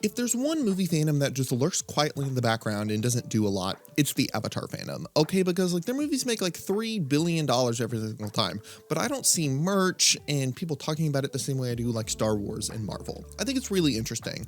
If there's one movie fandom that just lurks quietly in the background and doesn't do a lot, it's the Avatar fandom. Okay, because like their movies make like $3 billion every single time, but I don't see merch and people talking about it the same way I do like Star Wars and Marvel. I think it's really interesting.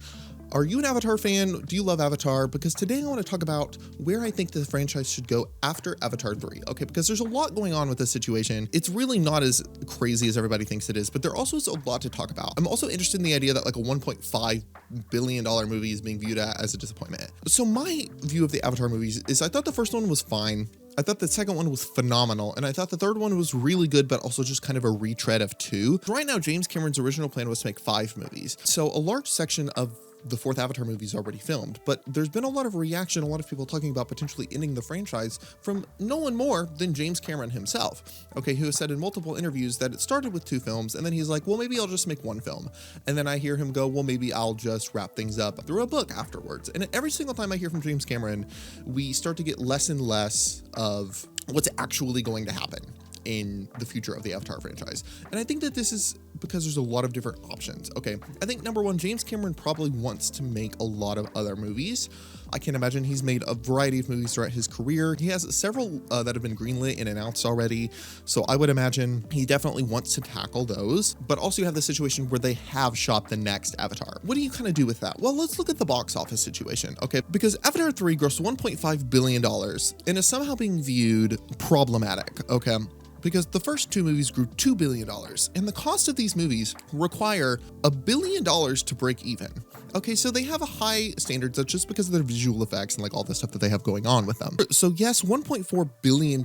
Are you an Avatar fan? Do you love Avatar? Because today I want to talk about where I think the franchise should go after Avatar 3. Okay, because there's a lot going on with this situation. It's really not as crazy as everybody thinks it is, but there also is a lot to talk about. I'm also interested in the idea that like a $1.5 billion movie is being viewed as a disappointment. So my view of the Avatar movies is I thought the first one was fine. I thought the second one was phenomenal, and I thought the third one was really good, but also just kind of a retread of 2. Right now, James Cameron's original plan was to make 5 movies. So a large section of the 4th Avatar movie is already filmed, but there's been a lot of reaction, a lot of people talking about potentially ending the franchise from no one more than James Cameron himself, okay, who has said in multiple interviews that it started with 2 films, and then he's like, well, maybe I'll just make 1 film. And then I hear him go, well, maybe I'll just wrap things up through a book afterwards. And every single time I hear from James Cameron, we start to get less and less of what's actually going to happen in the future of the Avatar franchise. And I think that this is because there's a lot of different options. Okay, I think number one, James Cameron probably wants to make a lot of other movies. I can imagine he's made a variety of movies throughout his career. He has several that have been greenlit and announced already. So I would imagine he definitely wants to tackle those. But also you have the situation where they have shot the next Avatar. What do you kind of do with that? Well, let's look at the box office situation, okay? Because Avatar 3 grossed $1.5 billion and is somehow being viewed problematic, okay? Because the first 2 movies grew $2 billion, and the cost of these movies require $1 billion to break even. Okay, so they have a high standards just because of their visual effects and like all the stuff that they have going on with them. So yes, $1.4 billion,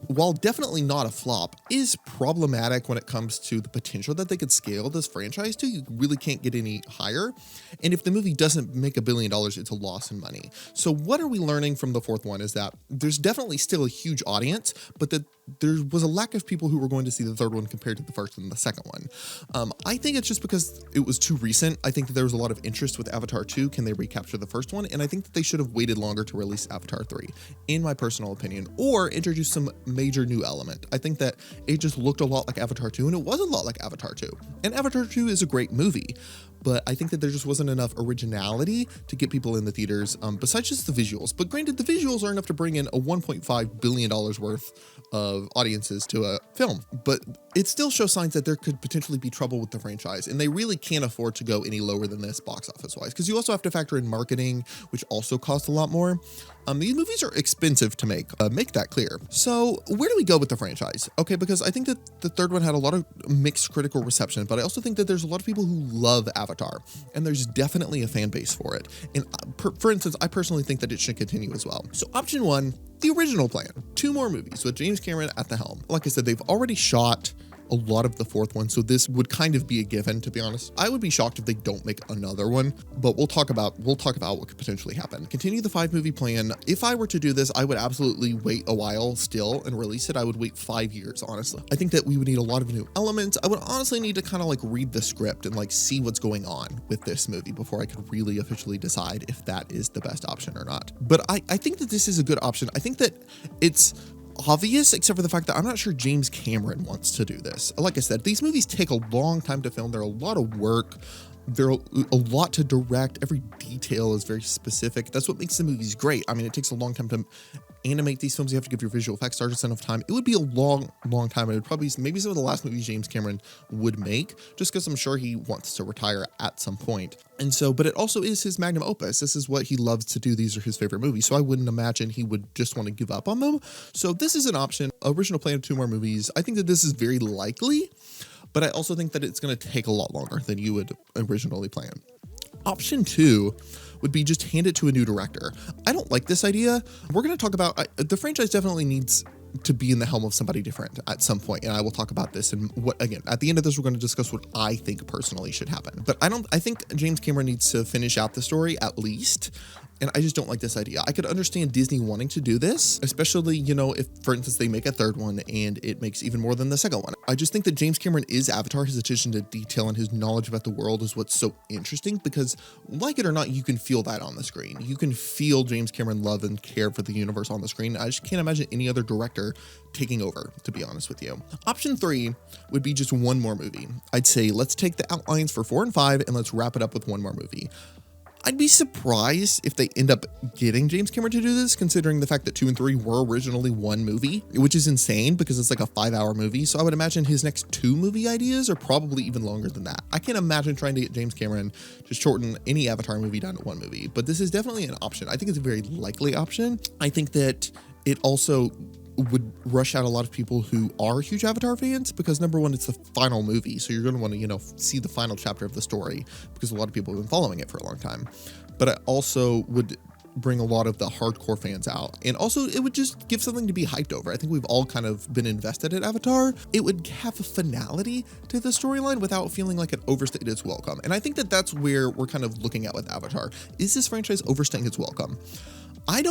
while definitely not a flop, is problematic when it comes to the potential that they could scale this franchise to. You really can't get any higher. And if the movie doesn't make $1 billion, it's a loss in money. So what are we learning from the 4th one is that there's definitely still a huge audience, but that there was a lack of people who were going to see the 3rd one compared to the 1st and the 2nd one. I think it's just because it was too recent. I think that there was a lot of interest with Avatar 2. Can they recapture the 1st one? And I think that they should have waited longer to release Avatar 3, in my personal opinion, or introduce some major new element. I think that it just looked a lot like Avatar 2, and it was a lot like Avatar 2. And Avatar 2 is a great movie, but I think that there just wasn't enough originality to get people in the theaters, besides just the visuals. But granted, the visuals are enough to bring in a $1.5 billion worth of audiences to a film, but it still shows signs that there could potentially be trouble with the franchise, and they really can't afford to go any lower than this box office wise, because you also have to factor in marketing, which also costs a lot more. These movies are expensive to make that clear. So where do we go with the franchise? Okay, because I think that the 3rd one had a lot of mixed critical reception, but I also think that there's a lot of people who love Avatar, and there's definitely a fan base for it. And for instance, I personally think that it should continue as well. So option 1, the original plan, 2 more movies with James Cameron at the helm. Like I said, they've already shot a lot of the 4th one, so this would kind of be a given, to be honest. I would be shocked if they don't make another one, but we'll talk about what could potentially happen. Continue the 5-movie plan. If I were to do this, I would absolutely wait a while still and release it. I would wait 5 years, honestly. I think that we would need a lot of new elements. I would honestly need to kind of like read the script and like see what's going on with this movie before I could really officially decide if that is the best option or not. But I think that this is a good option. I think that it's obvious, except for the fact that I'm not sure James Cameron wants to do this. Like I said, these movies take a long time to film. They're a lot of work. They're a lot to direct. Every detail is very specific. That's what makes the movies great. I mean, it takes a long time to animate these films. You have to give your visual effects artists enough time. It would be a long time. It would probably be maybe some of the last movies James Cameron would make, just because I'm sure he wants to retire at some point. And so, but it also is his magnum opus. This is what he loves to do. These are his favorite movies. So I wouldn't imagine he would just want to give up on them. So this is an option. Original plan of 2 more movies. I think that this is very likely, but I also think that it's going to take a lot longer than you would originally plan. Option 2 would be just hand it to a new director. I don't like this idea. We're going to talk about, the franchise definitely needs to be in the helm of somebody different at some point, and I will talk about this. And what, again, at the end of this, we're going to discuss what I think personally should happen. But I think James Cameron needs to finish out the story at least. And I just don't like this idea. I could understand Disney wanting to do this, especially, you know, if, for instance, they make a 3rd one and it makes even more than the 2nd one. I just think that James Cameron is Avatar. His attention to detail and his knowledge about the world is what's so interesting, because like it or not, you can feel that on the screen. You can feel James Cameron love and care for the universe on the screen. I just can't imagine any other director taking over, to be honest with you. Option 3 would be just 1 more movie. I'd say let's take the outlines for 4 and 5 and let's wrap it up with 1 more movie. I'd be surprised if they end up getting James Cameron to do this, considering the fact that 2 and 3 were originally one movie, which is insane because it's like a 5-hour movie. So I would imagine his next 2 movie ideas are probably even longer than that. I can't imagine trying to get James Cameron to shorten any Avatar movie down to 1 movie, but this is definitely an option. I think it's a very likely option. I think that it also would rush out a lot of people who are huge Avatar fans because number one, it's the final movie. So you're going to want to, see the final chapter of the story because a lot of people have been following it for a long time. But it also would bring a lot of the hardcore fans out. And also it would just give something to be hyped over. I think we've all kind of been invested in Avatar. It would have a finality to the storyline without feeling like it overstayed its welcome. And I think that that's where we're kind of looking at with Avatar. Is this franchise overstaying its welcome? I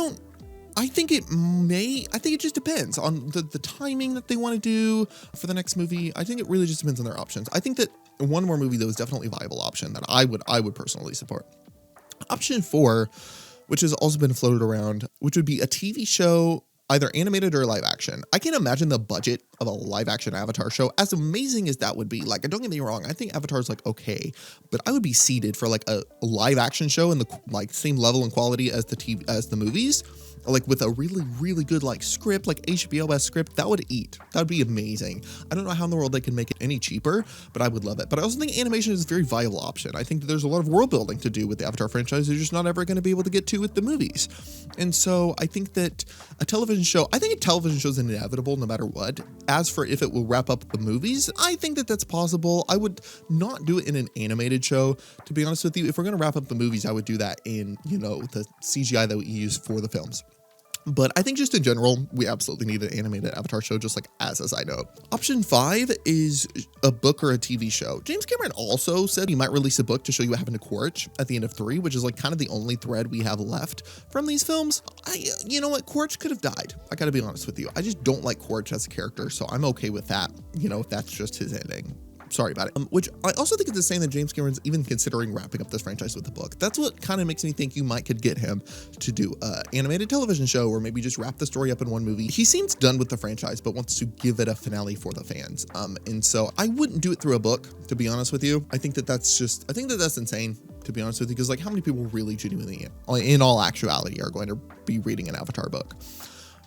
think it just depends on the timing that they want to do for the next movie. I think it really just depends on their options. I think that one more movie, though, is definitely a viable option that I would personally support. Option 4, which has also been floated around, which would be a TV show, either animated or live action. I can't imagine the budget of a live action Avatar show, as amazing as that would be. Like, don't get me wrong, I think Avatar's like okay, but I would be seated for like a live action show in the like same level and quality as the movies. Like with a really, really good like script, like HBO-esque script, that would eat. That would be amazing. I don't know how in the world they can make it any cheaper, but I would love it. But I also think animation is a very viable option. I think that there's a lot of world building to do with the Avatar franchise. They're just not ever going to be able to get to with the movies. And so I think that a television show is inevitable no matter what. As for if it will wrap up the movies, I think that that's possible. I would not do it in an animated show. To be honest with you, if we're going to wrap up the movies, I would do that in, the CGI that we use for the films. But I think just in general, we absolutely need an animated Avatar show, just like as a side note. Option 5 is a book or a TV show. James Cameron also said he might release a book to show you what happened to Quaritch at the end of 3, which is like kind of the only thread we have left from these films. You know what? Quaritch could have died. I gotta be honest with you. I just don't like Quaritch as a character, so I'm okay with that, if that's just his ending. Sorry about it. Which I also think it's insane that James Cameron's even considering wrapping up this franchise with a book. That's what kind of makes me think you could get him to do an animated television show or maybe just wrap the story up in one movie. He seems done with the franchise, but wants to give it a finale for the fans. And so I wouldn't do it through a book, to be honest with you. I think that that's insane, to be honest with you, because like how many people really genuinely, in all actuality, are going to be reading an Avatar book?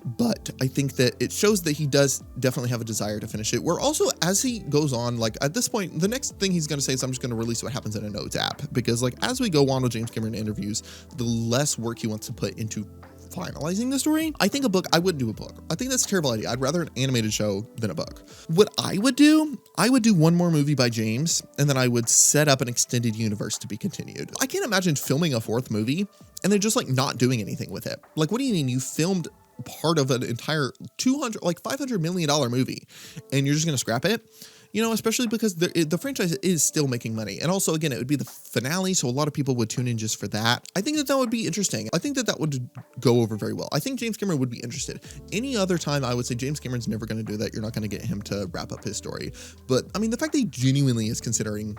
But I think that it shows that he does definitely have a desire to finish it. We're also, as he goes on, like at this point, the next thing he's going to say is, I'm just going to release what happens in a notes app. Because like as we go on with James Cameron interviews, the less work he wants to put into finalizing the story. I think I wouldn't do a book. I think that's a terrible idea. I'd rather an animated show than a book. What I would do one more movie by James, and then I would set up an extended universe to be continued. I can't imagine filming a 4th movie and then just like not doing anything with it. Like, what do you mean you filmed part of an entire $500 million movie and you're just going to scrap it? Especially because the franchise is still making money. And also, again, it would be the finale, so a lot of people would tune in just for that. I think that would be interesting. I think that would go over very well. I think James Cameron would be interested. Any other time, I would say James Cameron's never going to do that. You're not going to get him to wrap up his story. But, I mean, the fact that he genuinely is considering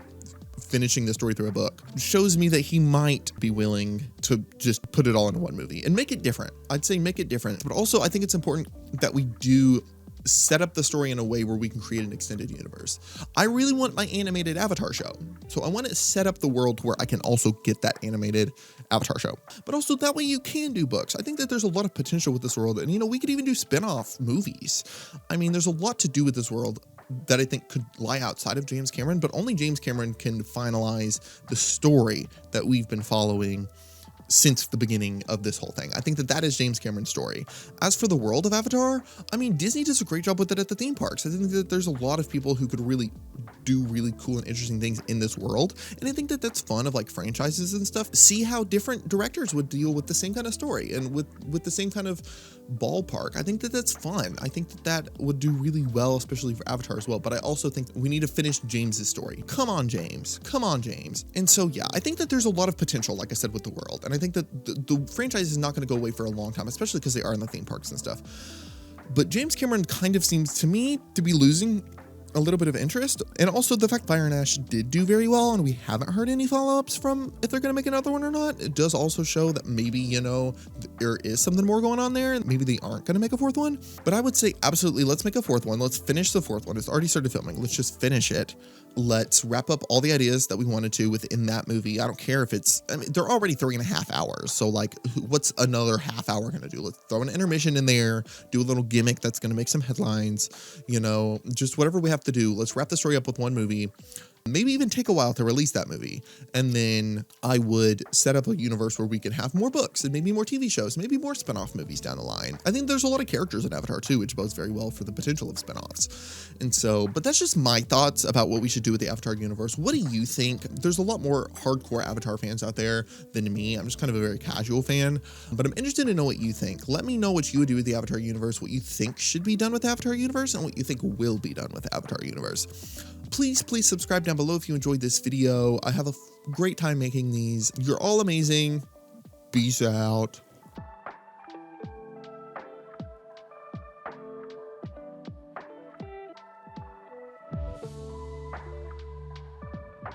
finishing the story through a book shows me that he might be willing to just put it all in one movie and make it different. I'd say make it different. But also, I think it's important that we do set up the story in a way where we can create an extended universe. I really want my animated Avatar show. So I want to set up the world where I can also get that animated Avatar show. But also that way you can do books. I think that there's a lot of potential with this world. And, we could even do spin-off movies. I mean, there's a lot to do with this world that I think could lie outside of James Cameron, but only James Cameron can finalize the story that we've been following since the beginning of this whole thing. I think that is James Cameron's story. As for the world of Avatar, I mean, Disney does a great job with it at the theme parks. I think that there's a lot of people who could really do really cool and interesting things in this world. And I think that that's fun of like franchises and stuff. See how different directors would deal with the same kind of story and with the same kind of ballpark. I think that that's fun. I think that would do really well, especially for Avatar as well. But I also think we need to finish James's story. Come on, James. Come on, James. And so, yeah, I think that there's a lot of potential, like I said, with the world. And I think that the franchise is not going to go away for a long time, especially because they are in the theme parks and stuff. But James Cameron kind of seems to me to be losing a little bit of interest. And also the fact Fire and Ash did do very well and we haven't heard any follow-ups from if they're going to make another one or not. It does also show that maybe, there is something more going on there. Maybe they aren't going to make a 4th one. But I would say absolutely, let's make a 4th one. Let's finish the 4th one. It's already started filming. Let's just finish it. Let's wrap up all the ideas that we wanted to within that movie. I don't care if it's, I mean, they're already 3.5 hours. So like, what's another half hour going to do? Let's throw an intermission in there, do a little gimmick that's going to make some headlines, you know, just whatever we have to do. Let's wrap the story up with one movie. Maybe even take a while to release that movie. And then I would set up a universe where we can have more books and maybe more TV shows, maybe more spinoff movies down the line. I think there's a lot of characters in Avatar too, which bodes very well for the potential of spinoffs. And so, but that's just my thoughts about what we should do with the Avatar universe. What do you think? There's a lot more hardcore Avatar fans out there than me. I'm just kind of a very casual fan, but I'm interested to know what you think. Let me know what you would do with the Avatar universe, what you think should be done with the Avatar universe, and what you think will be done with the Avatar universe. Please subscribe down below if you enjoyed this video. I have a great time making these. You're all amazing. Peace out.